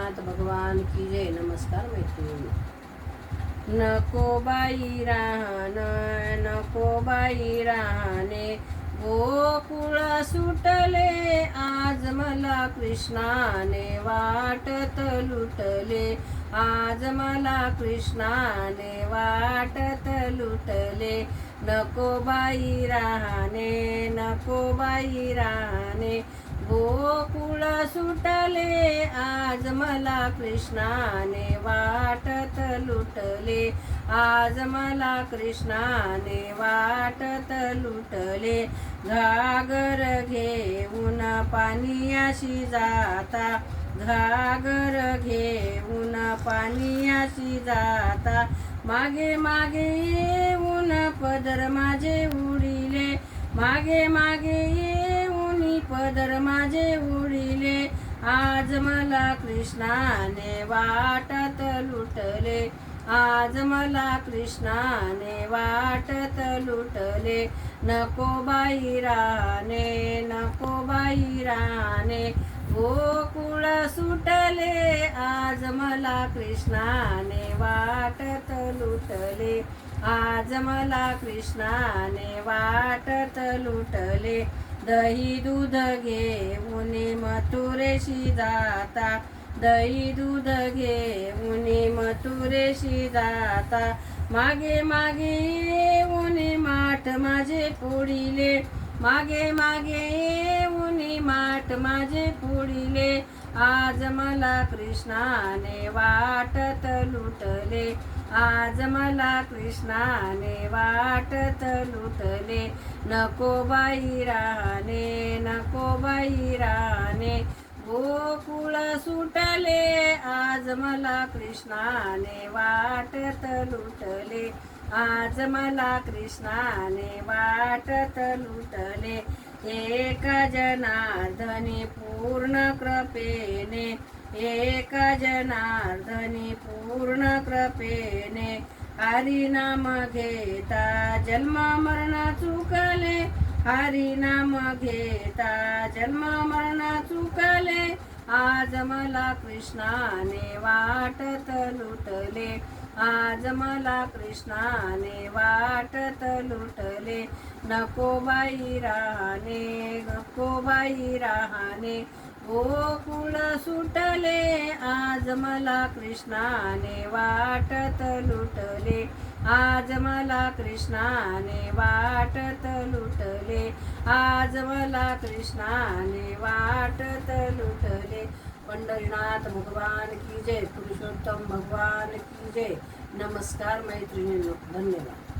पंढरीनाथ भगवान की जय. नमस्कार मैत्रिणी. नको बाई राहणं, नको बाई राहणे, गोकुळ सुटले आज मला कृष्णाने वाटत लुटले. आज मला कृष्णाने वाटत लुटले. नको बाई राहणे, नको बाई राहणे, गोकुळ सुटले आज मला कृष्णाने वाटत लुटले. आज मला कृष्णाने वाटत लुटले. घागर घेऊन पाणीयाशी जाता, घागर घेऊन पाणीयाशी जाता, मागे मागे येऊन पदर माझे उडिले, मागे मागे येऊन पदर माझे उडिले. आज मला कृष्णाने वाटत लुटले, आज मला कृष्णाने वाटत लुटले. नको बाई राहणे, नको बाई राहणे, गोकुळ सुटले आज मला कृष्णाने वाटत लुटले. आज मला कृष्णाने वाटत लुटले. दही दूध घेऊन मथुरेशी जाता, दही दूध घेऊन मथुरेशी जाता, मागे मागे येऊन माठ माझे फोडिले, मागे मागे येऊन माठ माझे फोडिले. आज मला कृष्णाने वाटत लुटले, आज मला कृष्णाने वाटत लुटले. नको बाई राहणे, नको बाई राहणे, गोकुळ सुटले आज मला कृष्णाने वाटत लुटले. आज मला कृष्णाने वाटत लुटले. एक जनार्दनी पूर्ण कृपेने, एक जनार्दनी पूर्ण कृपेने, हरिनाम घेता जन्म मरण चुकले, हरिनाम घेता जन्म मरण चुकले. आज मला कृष्णाने वाटत लुटले, आज मला कृष्णाने वाटत लुटले. नको बाई राहणे, नको बाई राहणे, गोकुळ सुटले आज मला कृष्णाने वाटत लुटले. आज मला कृष्णाने वाटत लुटले. आज मला कृष्णाने वाटत लुटले. पंढरीनाथ भगवान की जय. पुरुषोत्तम भगवान की जय. नमस्कार मैत्रिणींनो. धन्यवाद.